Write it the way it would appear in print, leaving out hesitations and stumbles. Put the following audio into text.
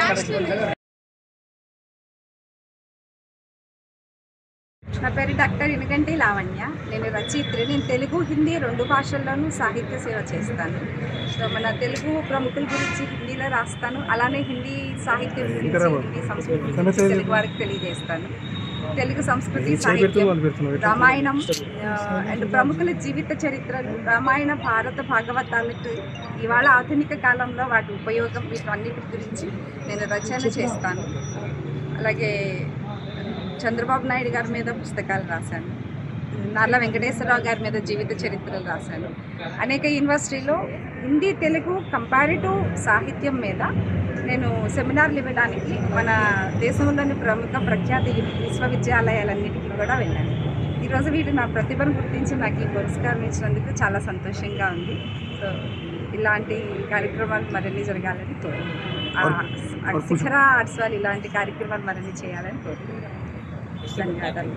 నా పేరు డాక్టర్ ఇనగంటి లావణ్య. నేను రచయిత్రి. నేను తెలుగు హిందీ 2 భాషల్లోనూ సాహిత్య సేవ చేస్తాను. సో మన తెలుగు ప్రముఖుల గురించి హిందీలో రాస్తాను, అలానే హిందీ సాహిత్యం గురించి, హిందీ సంస్కృతి గురించి తెలుగు వారికి తెలియజేస్తాను. తెలుగు సంస్కృతి, సాహిత్యం, రామాయణం అండ్ ప్రముఖుల జీవిత చరిత్రలు, రామాయణ, భారత, భాగవతాలకు ఇవాళ ఆధునిక కాలంలో వాటి ఉపయోగం, వీటన్నిటి గురించి నేను రచన చేస్తాను. అలాగే చంద్రబాబు నాయుడు గారి మీద పుస్తకాలు రాశాను, నార్ల వెంకటేశ్వరరావు గారి మీద జీవిత చరిత్రలు రాశాను. అనేక యూనివర్సిటీలో హిందీ తెలుగు కంపారిటివ్ సాహిత్యం మీద నేను సెమినార్లు ఇవ్వడానికి మన దేశంలోని ప్రముఖ ప్రఖ్యాతి విశ్వవిద్యాలయాలన్నిటికీ కూడా వెళ్ళాను. ఈరోజు వీళ్ళు నా ప్రతిభను గుర్తించి నాకు ఈ పురస్కారం ఇచ్చినందుకు చాలా సంతోషంగా ఉంది. సో ఇలాంటి కార్యక్రమాలు మరిన్ని జరగాలని కోరుకుంటున్నాను. శిఖర ఆర్ట్స్ వాళ్ళు ఇలాంటి కార్యక్రమాలు మరిన్ని చేయాలని కోరుకుంటున్నాను. ధన్యవాదాలు.